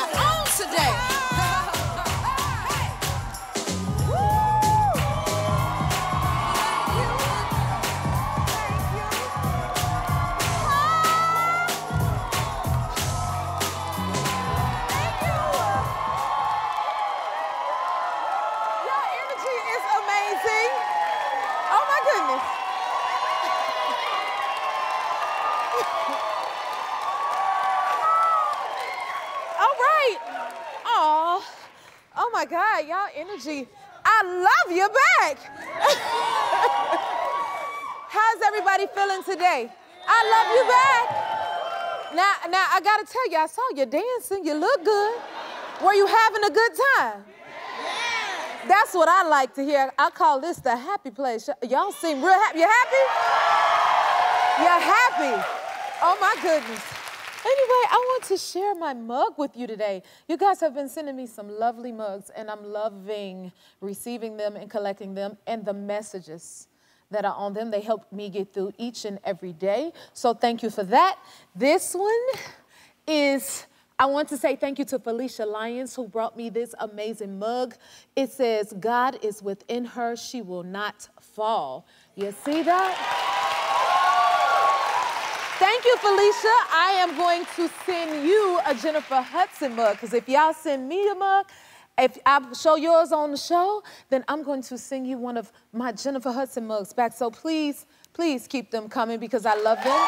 on today. Oh my God, y'all energy. I love you back. How's everybody feeling today? I love you back. Now I gotta tell you, I saw you dancing, you look good. Were you having a good time? That's what I like to hear. I call this the happy place. Y'all seem real happy. You happy? You're happy. Oh my goodness. Anyway, I want to share my mug with you today. You guys have been sending me some lovely mugs, and I'm loving receiving them and collecting them and the messages that are on them. They help me get through each and every day. So thank you for that. This one is, I want to say thank you to Felicia Lyons, who brought me this amazing mug. It says, God is within her, she will not fall. You see that? Thank you, Felicia. I am going to send you a Jennifer Hudson mug, because if y'all send me a mug, if I show yours on the show, then I'm going to send you one of my Jennifer Hudson mugs back. So please, please keep them coming because I love them.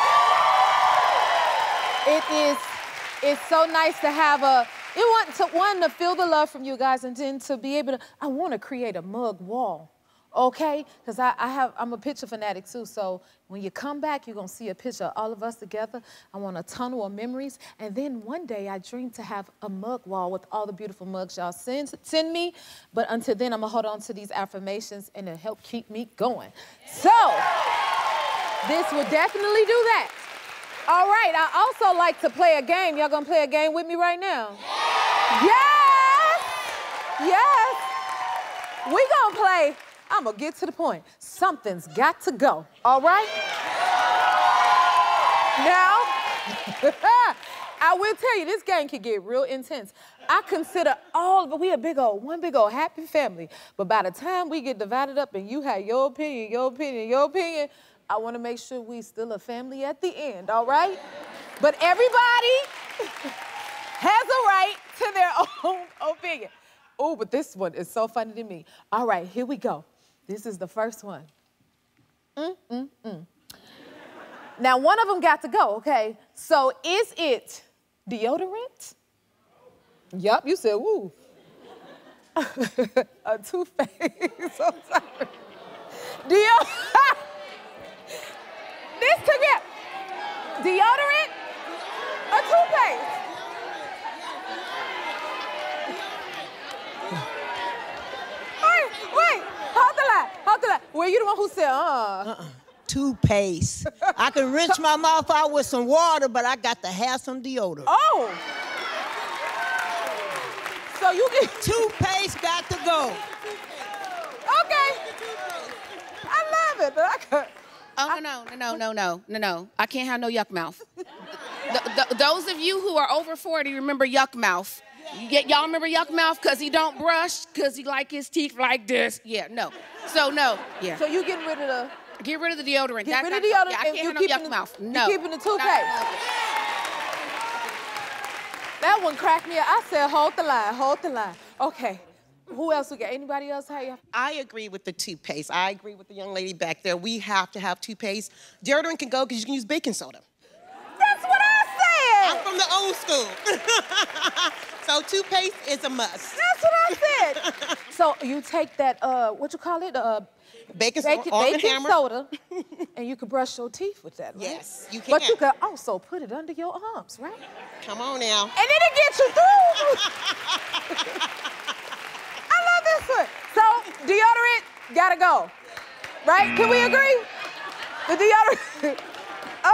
It's so nice to have one, to feel the love from you guys, and then to be able to, I want to create a mug wall. Okay, because I'm a picture fanatic too, so when you come back, you're gonna see a picture of all of us together. I want a tunnel of memories, and then one day I dream to have a mug wall with all the beautiful mugs y'all send me, but until then, I'm gonna hold on to these affirmations and it'll help keep me going. So, this will definitely do that. All right, I also like to play a game. Y'all gonna play a game with me right now? Yes! Yes! We gonna play. I'm gonna get to the point. Something's got to go, all right? Now, I will tell you, this game can get real intense. I consider we one big old happy family. But by the time we get divided up and you have your opinion, I wanna make sure we still a family at the end, all right? But everybody has a right to their own opinion. Oh, but this one is so funny to me. All right, here we go. This is the first one. Now, one of them got to go, okay? So, is it deodorant? Yup, you said, woo. A toothpaste, I'm sorry. This took it. Deodorant? A toothpaste? Wait, hold the line. Were you the one who said, Toothpaste. I can rinse my mouth out with some water, but I got to have some deodorant. Oh. So you get... Toothpaste got to go. Okay. I love it. Oh, no. I can't have no yuck mouth. Those of you who are over 40 remember yuck mouth. Y'all remember yuck mouth because he don't brush, because he like his teeth like this. Yeah, no. So, no. Yeah. So you getting rid of the... Get rid of the deodorant. Get rid of the deodorant. Yeah, I can't have no yuck mouth. No. You keeping the toothpaste. That one cracked me up. I said, hold the line. Okay. Who else we got? Anybody else? I agree with the toothpaste. I agree with the young lady back there. We have to have toothpaste. Deodorant can go because you can use baking soda. That's what I said. I'm from the old school. So toothpaste is a must. That's what I said. So you take that, what you call it? Baking soda, and you can brush your teeth with that, right? Yes, you can. But you can also put it under your arms, right? Come on now. And then it gets you through. I love this one. So, deodorant, gotta go. Right? Can we agree? The deodorant.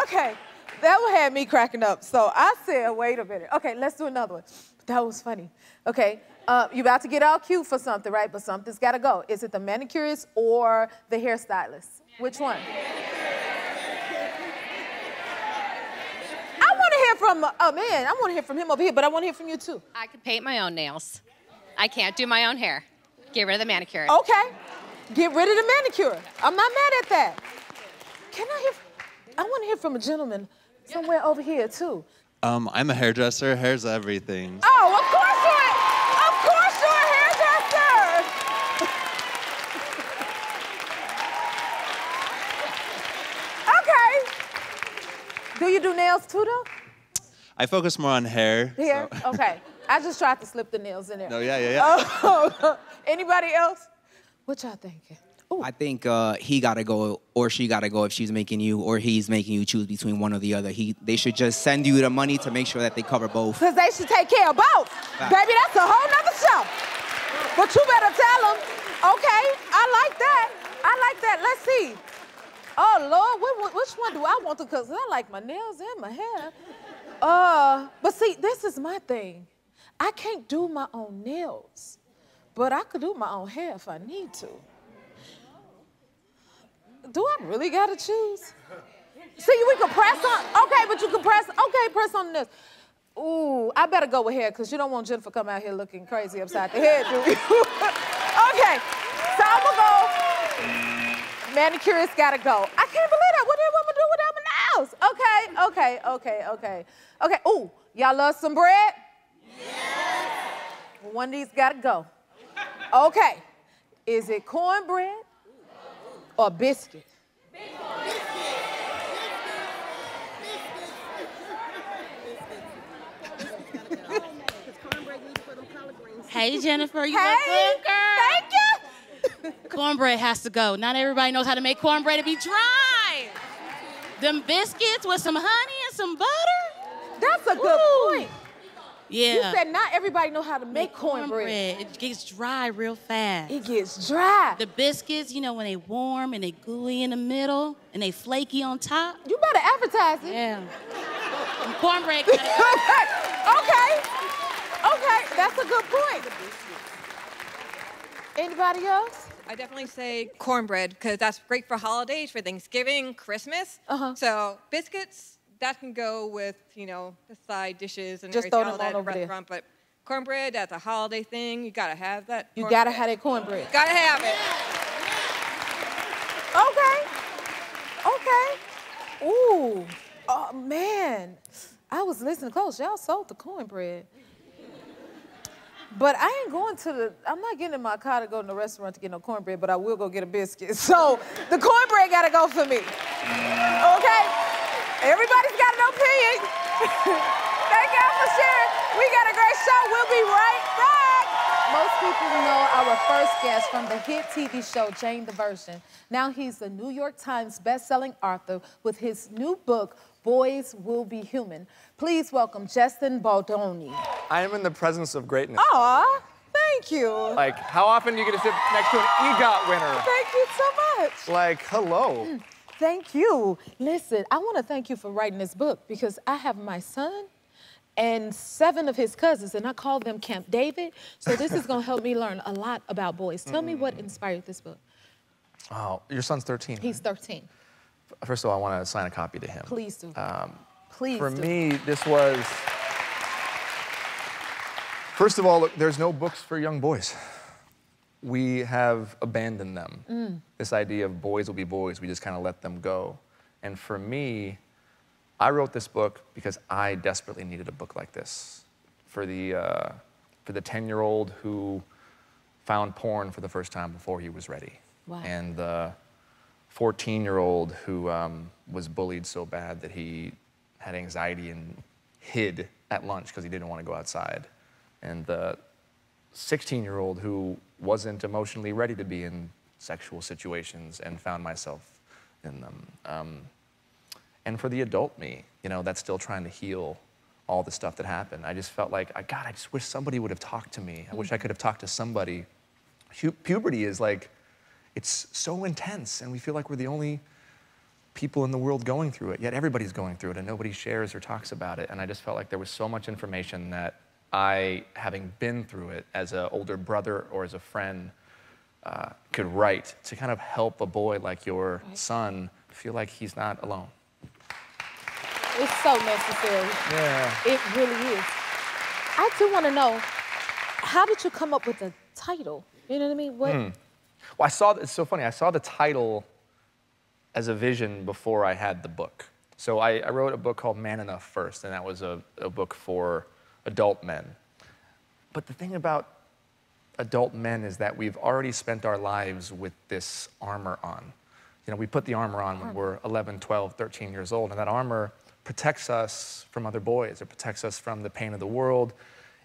Okay, that one had me cracking up. So I said, wait a minute. Okay, let's do another one. That was funny. Okay, you about to get all cute for something, right? But something's gotta go. Is it the manicurist or the hairstylist? Which one? I wanna hear from, oh man, I want to hear from him over here, but I want to hear from you too. I can paint my own nails. I can't do my own hair. Get rid of the manicure. Okay. Get rid of the manicure. I'm not mad at that. Can I hear, I want to hear from a gentleman somewhere over here too. I'm a hairdresser. Hair's everything. Oh, of course you're a hairdresser. Okay. Do you do nails too, though? I focus more on hair. Here? So. Okay. I just tried to slip the nails in there. No, yeah. Oh, anybody else? What y'all thinking? Ooh. I think he gotta go or she gotta go if she's making you or he's making you choose between one or the other. They should just send you the money to make sure that they cover both. Because they should take care of both. Baby, that's a whole nother show. But you better tell them. Okay, I like that. Let's see. Oh, Lord, which one do I want to, because I like my nails and my hair. But see, this is my thing. I can't do my own nails, but I could do my own hair if I need to. Do I really gotta choose? See, we can press on, okay, but you can press on this. Ooh, I better go with hair, because you don't want Jennifer come out here looking crazy upside the head, do you? Okay, so I'm gonna go. Manicurist gotta go. I can't believe that. What do you want me to do without my nails? Okay. Okay, ooh, y'all love some bread? Yes. One of these gotta go. Okay, is it cornbread or biscuit? Hey, Jennifer, you Hey, look good, girl. thank you. Cornbread has to go. Not everybody knows how to make cornbread to be dry. Them biscuits with some honey and some butter. That's a good point. Yeah. You said not everybody know how to make cornbread. It gets dry real fast. It gets dry. The biscuits, you know, when they warm and they gooey in the middle and they flaky on top. You better advertise it. Yeah. And cornbread. Okay, that's a good point. Anybody else? I definitely say cornbread because that's great for holidays, for Thanksgiving, Christmas. So biscuits, that can go with, you know, the side dishes and just everything throw them all on that over there. But cornbread, that's a holiday thing. You gotta have that. You gotta have that cornbread. Gotta have it. Okay. Ooh. Oh man. I was listening close. Y'all sold the cornbread. But I ain't going I'm not getting in my car to go to the restaurant to get no cornbread, but I will go get a biscuit. So the cornbread gotta go for me. Okay? Everybody's got an opinion. Thank y'all for sharing. We got a great show. We'll be right back. Most people know our first guest from the hit TV show, Jane the Virgin. Now he's a New York Times best-selling author with his new book, Boys Will Be Human. Please welcome Justin Baldoni. I am in the presence of greatness. Aw, thank you. Like, how often do you get to sit next to an EGOT winner? Thank you so much. Like, hello. Thank you. Listen, I want to thank you for writing this book because I have my son and 7 of his cousins, and I call them Camp David. So this is going to help me learn a lot about boys. Tell me what inspired this book. Oh, your son's 13. He's 13. First of all, I want to sign a copy to him. Please do. Please For me, this was... First of all, look, there's no books for young boys. We have abandoned them. This idea of boys will be boys, we just kind of let them go. And for me, I wrote this book because I desperately needed a book like this. For the 10-year-old who found porn for the first time before he was ready. Wow. And the 14-year-old who was bullied so bad that he had anxiety and hid at lunch because he didn't want to go outside. And the 16-year-old who wasn't emotionally ready to be in sexual situations and found myself in them. And for the adult me, you know, that's still trying to heal all the stuff that happened. I just felt like, God, I just wish somebody would have talked to me. I wish I could have talked to somebody. Puberty is like, it's so intense, and we feel like we're the only people in the world going through it, yet everybody's going through it, and nobody shares or talks about it. And I just felt like there was so much information that I, having been through it as an older brother or as a friend, could write to kind of help a boy like your son feel like he's not alone. It's so necessary. Yeah. It really is. I do want to know, how did you come up with the title? You know what I mean? What? Well, it's so funny. I saw the title as a vision before I had the book. So I wrote a book called Man Enough first, and that was a book for adult men. But the thing about adult men is that we've already spent our lives with this armor on. You know, we put the armor on when we're 11, 12, 13 years old, and that armor protects us from other boys. It protects us from the pain of the world.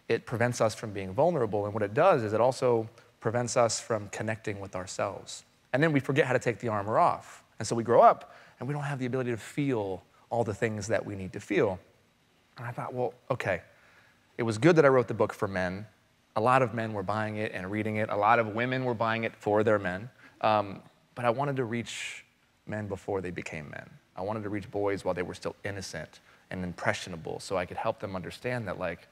It prevents us from being vulnerable, and what it does is it also prevents us from connecting with ourselves. And then we forget how to take the armor off. And so we grow up, and we don't have the ability to feel all the things that we need to feel. And I thought, well, okay, it was good that I wrote the book for men. A lot of men were buying it and reading it. A lot of women were buying it for their men. But I wanted to reach men before they became men. I wanted to reach boys while they were still innocent and impressionable, so I could help them understand that, like,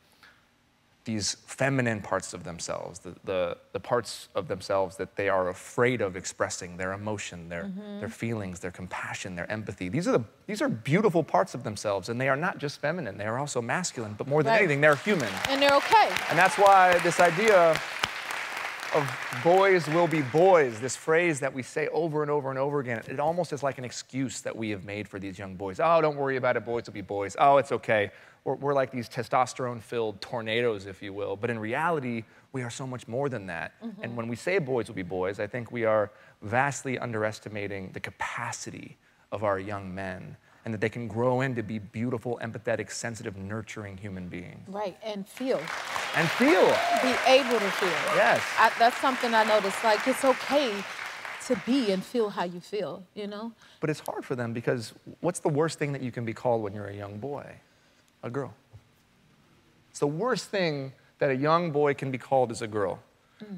these feminine parts of themselves, the parts of themselves that they are afraid of expressing, their emotion, their feelings, their compassion, their empathy. These are beautiful parts of themselves, and they are not just feminine, they are also masculine, but more than anything, they're human. And they're okay. And that's why this idea of boys will be boys, this phrase that we say over and over and over again, it almost is like an excuse that we have made for these young boys. Oh, don't worry about it, boys will be boys. Oh, it's okay. We're like these testosterone-filled tornadoes, if you will. But in reality, we are so much more than that. And when we say boys will be boys, I think we are vastly underestimating the capacity of our young men, and that they can grow into be beautiful, empathetic, sensitive, nurturing human beings. Right, and feel. And feel. Be able to feel. Yes. That's something I noticed. Like, it's okay to be and feel how you feel, you know? But it's hard for them because what's the worst thing that you can be called when you're a young boy? A girl. It's the worst thing that a young boy can be called is a girl.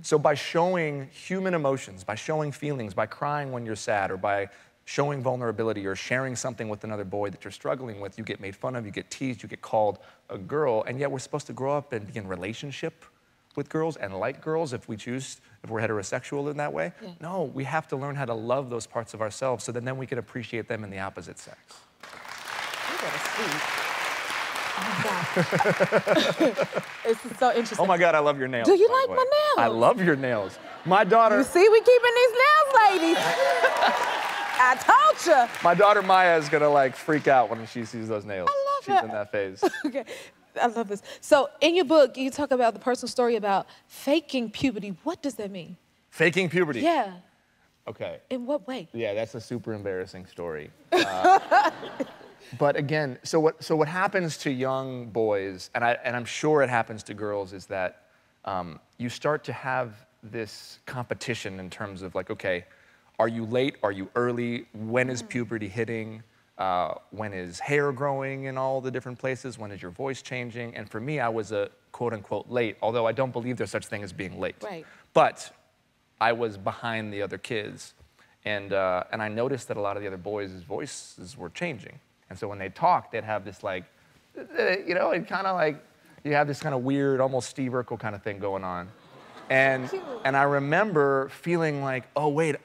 So by showing human emotions, by showing feelings, by crying when you're sad, or by showing vulnerability or sharing something with another boy that you're struggling with, you get made fun of, you get teased, you get called a girl, and yet we're supposed to grow up and be in relationship with girls and like girls if we choose, if we're heterosexual in that way. Yeah. No, we have to learn how to love those parts of ourselves so that then we can appreciate them in the opposite sex. You gotta speak. Oh, God. It's so interesting. Oh, my God, I love your nails. Do you like my nails? I love your nails. My daughter... You see, we keeping these nails, ladies. I told you. My daughter Maya is going to, like, freak out when she sees those nails. I love She's in that phase. Okay, I love this. So, in your book, you talk about the personal story about faking puberty. What does that mean? Faking puberty? Yeah. Okay. In what way? Yeah, that's a super embarrassing story. But again, so what happens to young boys, and I'm sure it happens to girls, is that you start to have this competition in terms of like, okay, are you late? Are you early? When is puberty hitting? When is hair growing in all the different places? When is your voice changing? And for me, I was a quote unquote late, although I don't believe there's such thing as being late. Right. But I was behind the other kids, and I noticed that a lot of the other boys' voices were changing. And so when they talk, they'd have this like, you know, it kind of like, you have this kind of weird, almost Steve Urkel kind of thing going on. And I remember feeling like, oh wait,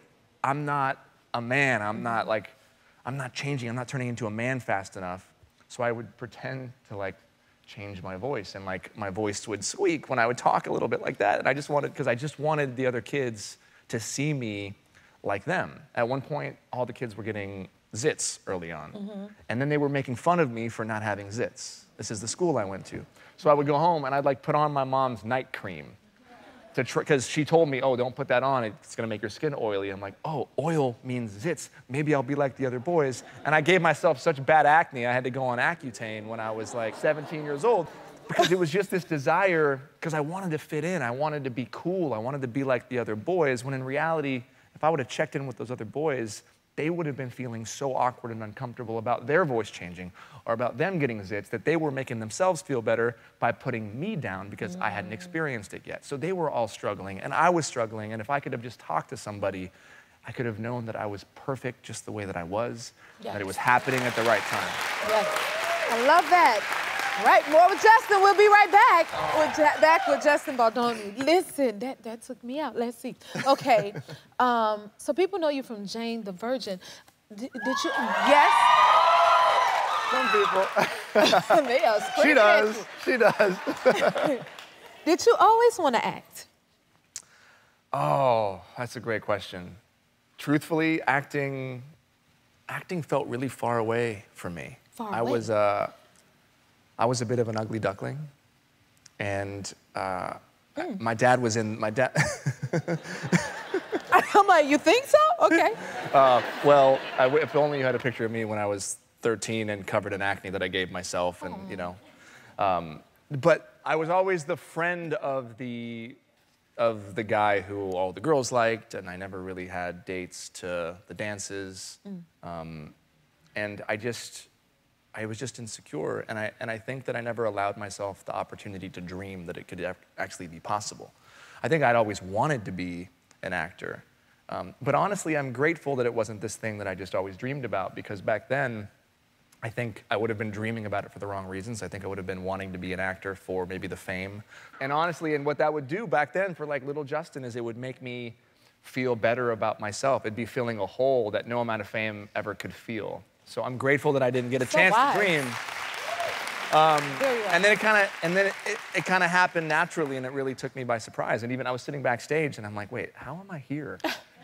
I'm not a man. I'm not changing. I'm not turning into a man fast enough. So I would pretend to like change my voice, and like my voice would squeak when I would talk a little bit like that. And I just wanted the other kids to see me like them. At one point, all the kids were getting zits early on. And then they were making fun of me for not having zits. This is the school I went to. So I would go home and I'd like put on my mom's night cream because she told me, oh, don't put that on, it's gonna make your skin oily. I'm like, oh, oil means zits. Maybe I'll be like the other boys. And I gave myself such bad acne, I had to go on Accutane when I was like 17 years old, because it was just this desire, because I wanted to fit in, I wanted to be cool, I wanted to be like the other boys, when in reality, if I would have checked in with those other boys, they would have been feeling so awkward and uncomfortable about their voice changing or about them getting zits that they were making themselves feel better by putting me down because I hadn't experienced it yet. So they were all struggling and I was struggling, and if I could have just talked to somebody, I could have known that I was perfect just the way that I was, that it was happening at the right time. Yes. I love that. All right, more with Justin. We'll be right back. Back with Justin Baldoni. Listen, that took me out. Let's see. Okay, so people know you from Jane the Virgin. Did you? Yes. Some people. They are She does. She does. Did you always want to act? Oh, that's a great question. Truthfully, acting felt really far away from me. I was a bit of an ugly duckling, and my dad was in my dad. I'm like, you think so? Okay. Well, if only you had a picture of me when I was 13 and covered in acne that I gave myself, and you know. But I was always the friend of the guy who all the girls liked, and I never really had dates to the dances. And I was just insecure, and I think that I never allowed myself the opportunity to dream that it could actually be possible. I think I'd always wanted to be an actor. But honestly, I'm grateful that it wasn't this thing that I just always dreamed about, because back then, I think I would have been dreaming about it for the wrong reasons. I think I would have been wanting to be an actor for maybe the fame. And honestly, and what that would do back then for like little Justin is it would make me feel better about myself. It'd be filling a hole that no amount of fame ever could feel. So I'm grateful that I didn't get a chance to dream. And then it kind of happened naturally, and it really took me by surprise. And even I was sitting backstage, and I'm like, wait, how am I here?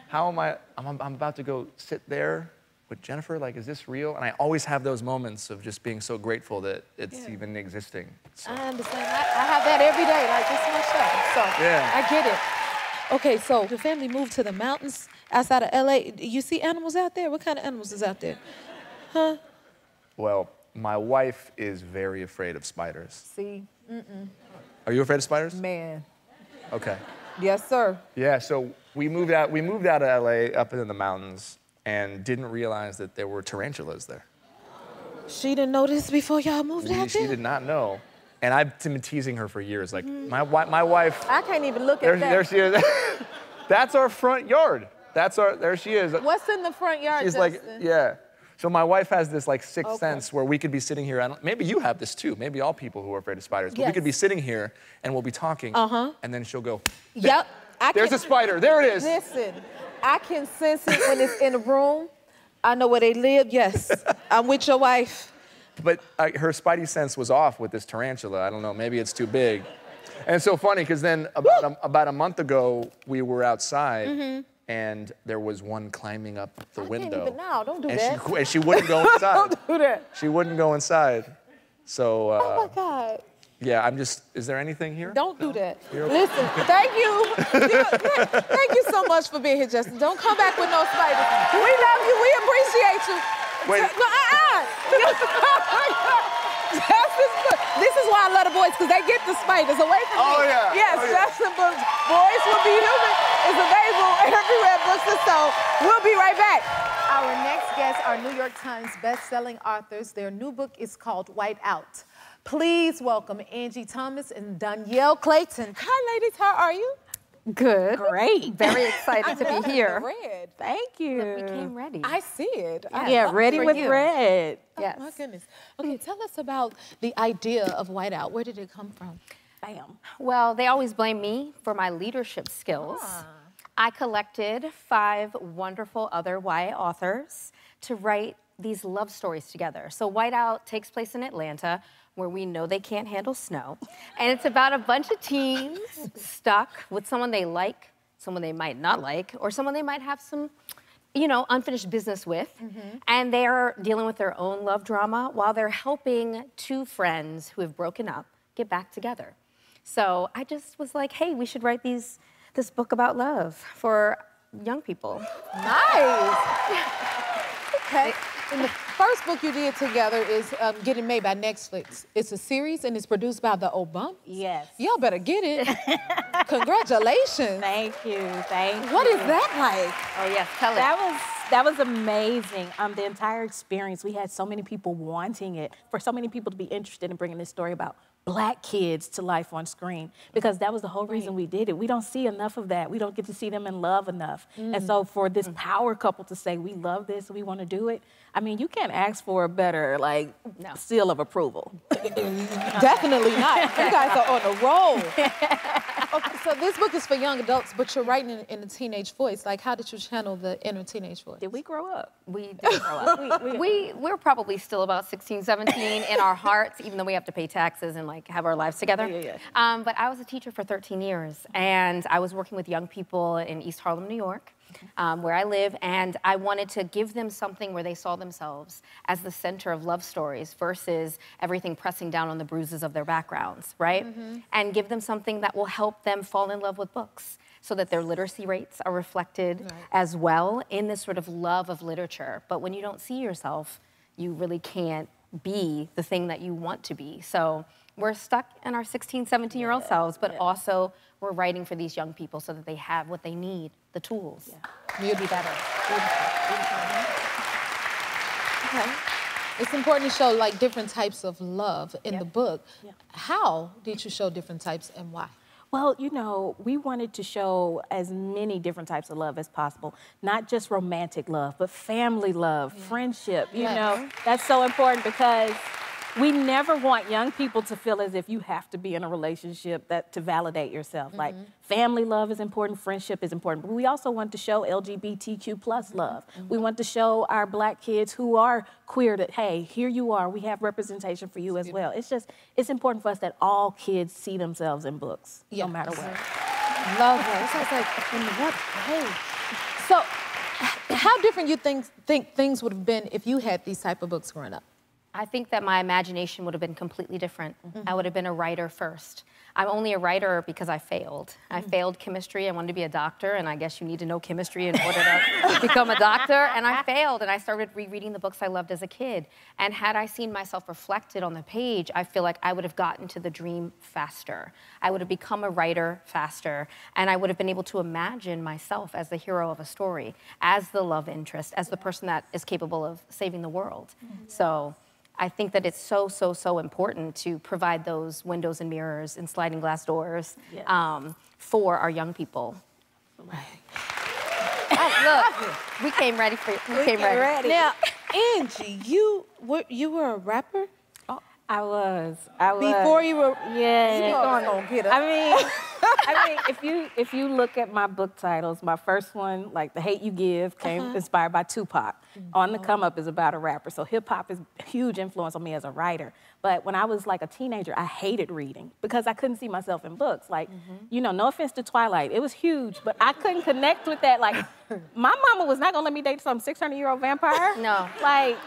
How am I? I'm about to go sit there with Jennifer. Like, is this real? And I always have those moments of just being so grateful that it's even existing. So. I understand. I have that every day. Like, it's my show. So I get it. Okay, so the family moved to the mountains outside of LA. You see animals out there? What kind of animals is out there? Huh? Well, my wife is very afraid of spiders. See? Are you afraid of spiders? Man. Okay. Yes, sir. Yeah, so we moved out of LA up in the mountains and didn't realize that there were tarantulas there. She didn't know this before y'all moved out there? She did not know. And I've been teasing her for years. Like, my wife... I can't even look at that. There she is. That's our front yard. There she is. What's in the front yard, She's Justin? like, yeah. So my wife has this like sixth sense where we could be sitting here, and maybe you have this too, maybe all people who are afraid of spiders, but we could be sitting here and we'll be talking, and then she'll go, yep. There's a spider, there it is. Listen, I can sense it when it's in a room. I know where they live, yes. I'm with your wife. But her spidey sense was off with this tarantula. I don't know, maybe it's too big. And it's so funny, because then about a month ago, we were outside, and there was one climbing up the window. I can't even now, don't do and that. And she wouldn't go inside. Don't do that. She wouldn't go inside. So, oh my God. Yeah, is there anything here? Don't do that. You're okay. Listen, thank you. Thank you so much for being here, Justin. Don't come back with no spiders. We love you, we appreciate you. Wait. No, This is why I love the boys, because they get the spiders away from me. Oh, yeah. Yes, Justin Books. Boys Will Be Human is available everywhere books are sold. We'll be right back. Our next guests are New York Times best-selling authors. Their new book is called Whiteout. Please welcome Angie Thomas and Dhonielle Clayton. Hi, ladies. How are you? Good. Great. Very excited to be here. Red. Thank you. We came ready. I see it. Yeah, ready with red. Yes. Oh, my goodness. Okay, tell us about the idea of Whiteout. Where did it come from? Bam. Well, they always blame me for my leadership skills. I collected 5 wonderful other YA authors to write these love stories together. So Whiteout takes place in Atlanta, where we know they can't handle snow. And it's about a bunch of teens stuck with someone they like, someone they might not like, or someone they might have some, unfinished business with. And they're dealing with their own love drama while they're helping 2 friends who have broken up get back together. So I just was like, hey, we should write this book about love for young people. Nice. Okay. And the first book you did together is getting made by Netflix. It's a series, and it's produced by the Obamas. Yes. Y'all better get it. Congratulations. Thank you. Thank you. What is that like? Oh, yes, tell it. That was amazing. The entire experience, we had so many people wanting it, for so many people to be interested in bringing this story about Black kids to life on screen, because that was the whole reason we did it. We don't see enough of that. We don't get to see them in love enough. And so for this power couple to say, we love this, we want to do it, I mean, you can't ask for a better, like, seal of approval. Definitely not. You guys are on a roll. Okay, so this book is for young adults, but you're writing it in a teenage voice. Like, how did you channel the inner teenage voice? Did we grow up? We did grow up. We're probably still about 16, 17 in our hearts, even though we have to pay taxes and like have our lives together. But I was a teacher for 13 years, and I was working with young people in East Harlem, New York, where I live, and I wanted to give them something where they saw themselves as the center of love stories versus everything pressing down on the bruises of their backgrounds, right? And give them something that will help them fall in love with books, so that their literacy rates are reflected as well in this sort of love of literature. But when you don't see yourself, you really can't be the thing that you want to be. So we're stuck in our 16, 17-year-old selves, but also we're writing for these young people so that they have what they need, the tools. You'll be better. Okay. It's important to show like different types of love in the book. How did you show different types and why? Well, you know, we wanted to show as many different types of love as possible. Not just romantic love, but family love, friendship, you know. That's so important because we never want young people to feel as if you have to be in a relationship to validate yourself. Like, family love is important, friendship is important, but we also want to show LGBTQ plus love. We want to show our Black kids who are queer that, hey, here you are, we have representation for you as well. It's just, it's important for us that all kids see themselves in books, no matter what. Love that. It sounds like, in what way? So, how different you think things would have been if you had these type of books growing up? I think that my imagination would have been completely different. I would have been a writer first. I'm only a writer because I failed. I failed chemistry. I wanted to be a doctor, and I guess you need to know chemistry in order to become a doctor. And I failed, and I started rereading the books I loved as a kid. And had I seen myself reflected on the page, I feel like I would have gotten to the dream faster. I would have become a writer faster, and I would have been able to imagine myself as the hero of a story, as the love interest, as the person that is capable of saving the world. So I think that it's so, so, so important to provide those windows and mirrors and sliding glass doors for our young people. Look, we came ready for you. We came ready. Now, Angie, you were a rapper? I was. Before you were, I mean, if you look at my book titles, my first one, like The Hate You Give, came inspired by Tupac. On the Come Up is about a rapper, so hip hop is a huge influence on me as a writer. But when I was like a teenager, I hated reading because I couldn't see myself in books. Like, you know, no offense to Twilight, it was huge, but I couldn't connect with that. Like, my mama was not gonna let me date some 600-year-old vampire. No. Like,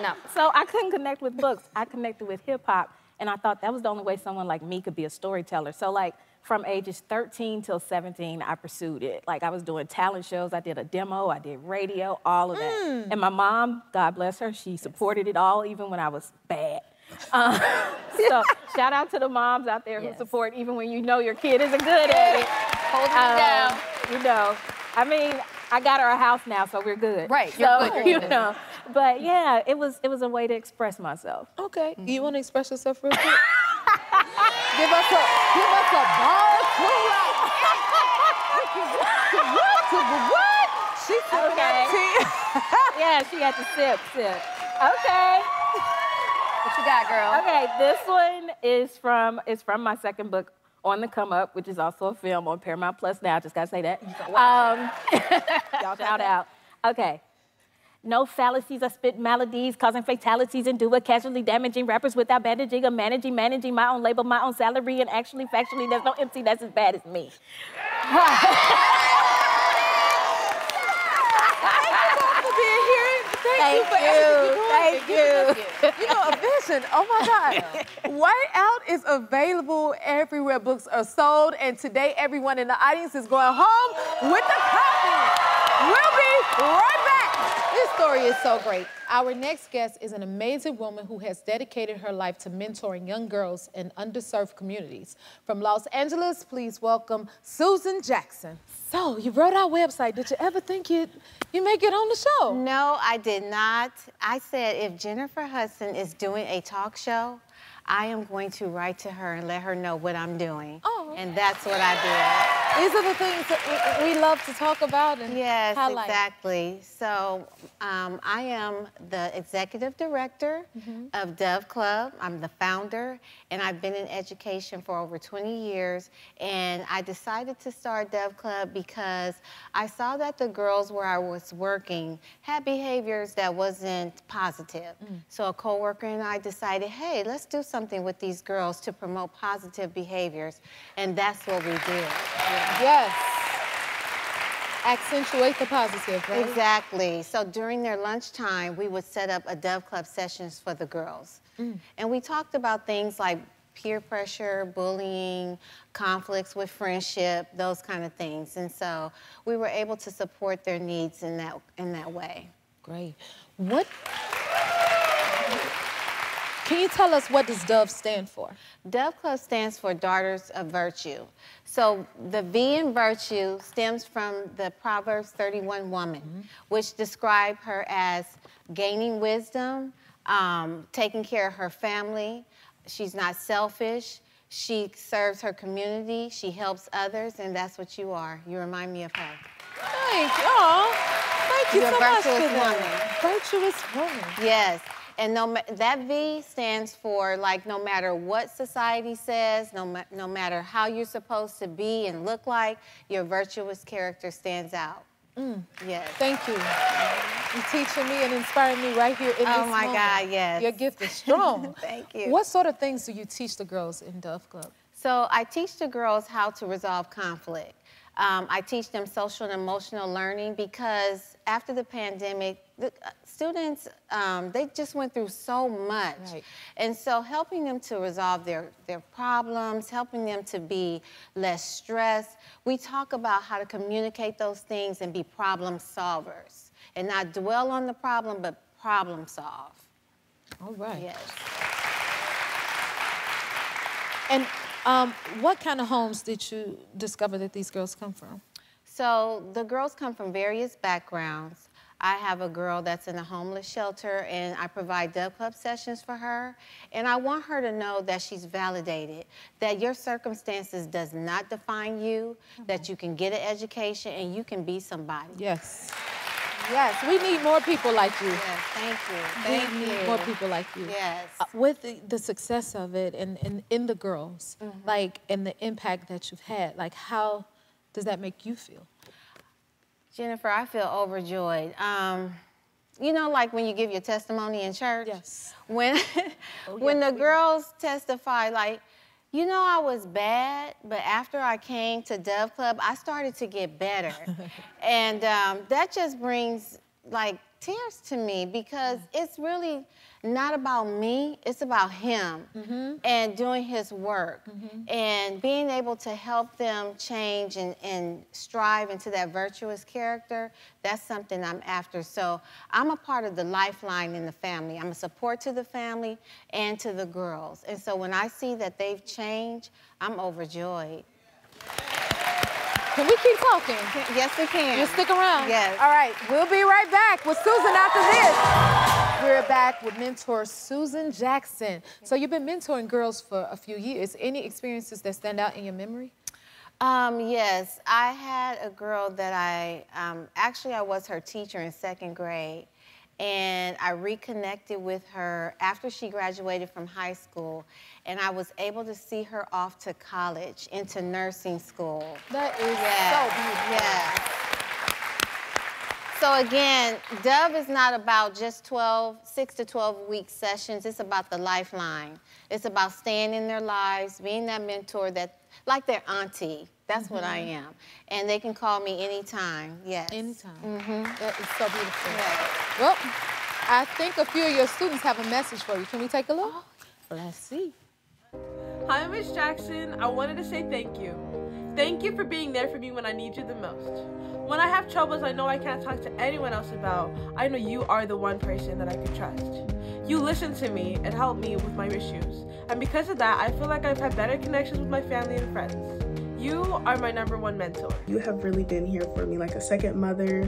no. So I couldn't connect with books. I connected with hip hop, and I thought that was the only way someone like me could be a storyteller. So like, from ages 13 till 17, I pursued it. Like, I was doing talent shows, I did a demo, I did radio, all of that. And my mom, God bless her, she supported it all, even when I was bad. So shout out to the moms out there who support even when you know your kid isn't good at it. Hold it down. You know, I mean, I got her a house now, so we're good. Right, you're so, good, you know. But yeah, it was a way to express myself. Okay, you want to express yourself real quick? Give us a bar to what? She's sipping that tea. Yeah, she had to sip. Okay. What you got, girl? Okay, this one is from my second book, On the Come Up, which is also a film on Paramount Plus now. Just gotta say that. Shout out. Okay. No fallacies or spit maladies, causing fatalities and do it casually damaging rappers without bandaging or managing my own label, my own salary, and actually, factually, there's no MC that's as bad as me. Thank you. You know, a vision. Oh my God. Whiteout is available everywhere books are sold, and today everyone in the audience is going home with a copy. We'll be right back. This story is so great. Our next guest is an amazing woman who has dedicated her life to mentoring young girls in underserved communities. From Los Angeles, please welcome Susan Jackson. So, you wrote our website. Did you ever think you'd make it on the show? No, I did not. I said, if Jennifer Hudson is doing a talk show, I am going to write to her and let her know what I'm doing. Oh. And that's what I do. These are the things that we love to talk about and yes, highlight. exactly. So I am the executive director of Dove Club. I'm the founder, and I've been in education for over 20 years. And I decided to start Dove Club because I saw that the girls where I was working had behaviors that wasn't positive. So a coworker and I decided, hey, let's do something with these girls to promote positive behaviors. And that's what we do. Yes. Accentuate the positive, right? Exactly. So during their lunchtime, we would set up a Dove Club sessions for the girls. And we talked about things like peer pressure, bullying, conflicts with friendship, those kind of things. And so we were able to support their needs in that way. Great. Can you tell us what does Dove stand for? Dove Club stands for Daughters of Virtue. So the V in virtue stems from the Proverbs 31 woman, which describe her as gaining wisdom, taking care of her family. She's not selfish. She serves her community. She helps others, and that's what you are. You remind me of her. Thank you. Thank you so much for that. Virtuous woman. Yes. And that V stands for, like, no matter what society says, no matter how you're supposed to be and look like, your virtuous character stands out. Yes. Thank you. You're teaching me and inspiring me right here in this moment. Oh, my God, yes. Your gift is strong. Thank you. What sort of things do you teach the girls in Dove Club? So I teach the girls how to resolve conflict. I teach them social and emotional learning because after the pandemic, the students, they just went through so much. Right. And so helping them to resolve their problems, helping them to be less stressed. We talk about how to communicate those things and be problem solvers and not dwell on the problem, but problem solve. All right. Yes. And what kind of homes did you discover that these girls come from? So the girls come from various backgrounds. I have a girl that's in a homeless shelter, and I provide Dove Club sessions for her. And I want her to know that she's validated, that your circumstances does not define you, that you can get an education and you can be somebody. Yes. Yes, we need more people like you. Yes, thank you. We need more people like you. Yes. With the success of it and in the girls, like, and the impact that you've had, like, how does that make you feel? Jennifer, I feel overjoyed. You know, like when you give your testimony in church? Yes. When the girls testify, like, you know, I was bad, but after I came to Dove Club, I started to get better. And that just brings, like, tears to me because it's really not about me, it's about him and doing his work and being able to help them change and strive into that virtuous character. That's something I'm after. So I'm a part of the lifeline in the family. I'm a support to the family and to the girls. And so when I see that they've changed, I'm overjoyed. Can we keep talking? Yes, we can. You stick around? Yes. All right, we'll be right back with Susan after this. We're back with mentor Susan Jackson. So you've been mentoring girls for a few years. Any experiences that stand out in your memory? Yes, I had a girl that actually I was her teacher in 2nd grade. And I reconnected with her after she graduated from high school, and I was able to see her off to college, into nursing school. That is so beautiful. Yeah. So again, Dove is not about just 6 to 12 week sessions. It's about the lifeline. It's about staying in their lives, being that mentor, like their auntie. That's what I am. And they can call me anytime, yes. Anytime. That is so beautiful. Yeah. Well, I think a few of your students have a message for you. Can we take a look? Let's see. Hi, Miss Jackson. I wanted to say thank you. Thank you for being there for me when I need you the most. When I have troubles I know I can't talk to anyone else about, I know you are the one person that I can trust. You listen to me and help me with my issues. And because of that, I feel like I've had better connections with my family and friends. You are my #1 mentor. You have really been here for me like a second mother.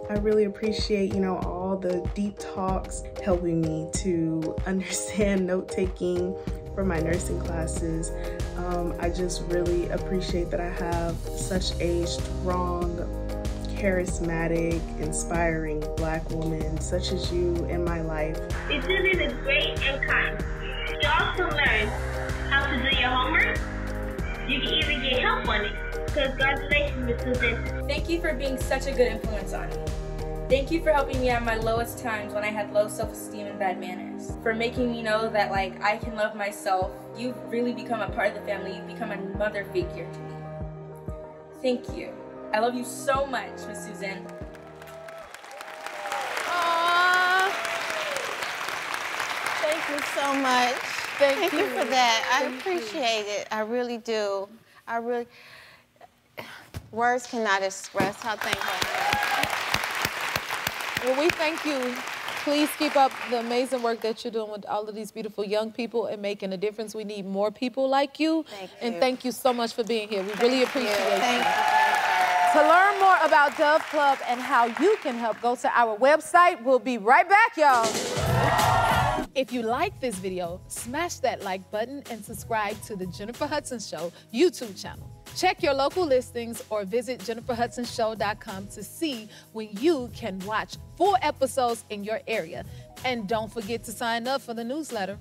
I really appreciate, all the deep talks, helping me to understand note-taking, for my nursing classes. I just really appreciate that I have such a strong, charismatic, inspiring Black woman such as you in my life. Miss Susan is great and kind. You also learn how to do your homework. You can even get help on it. Congratulations, Miss Susan. Thank you for being such a good influence on me. Thank you for helping me at my lowest times when I had low self-esteem and bad manners. For making me know that like I can love myself. You've really become a part of the family. You've become a mother figure to me. Thank you. I love you so much, Miss Susan. Aww. Thank you so much. Thank you for that. I appreciate it. I really do. Words cannot express how thankful I am. Well, we thank you. Please keep up the amazing work that you're doing with all of these beautiful young people and making a difference. We need more people like you. Thank you. And thank you so much for being here. We really appreciate you. Thank you. To learn more about Dove Club and how you can help, go to our website. We'll be right back, y'all. If you like this video, smash that like button and subscribe to the Jennifer Hudson Show YouTube channel. Check your local listings or visit jenniferhudsonshow.com to see when you can watch full episodes in your area. And don't forget to sign up for the newsletter.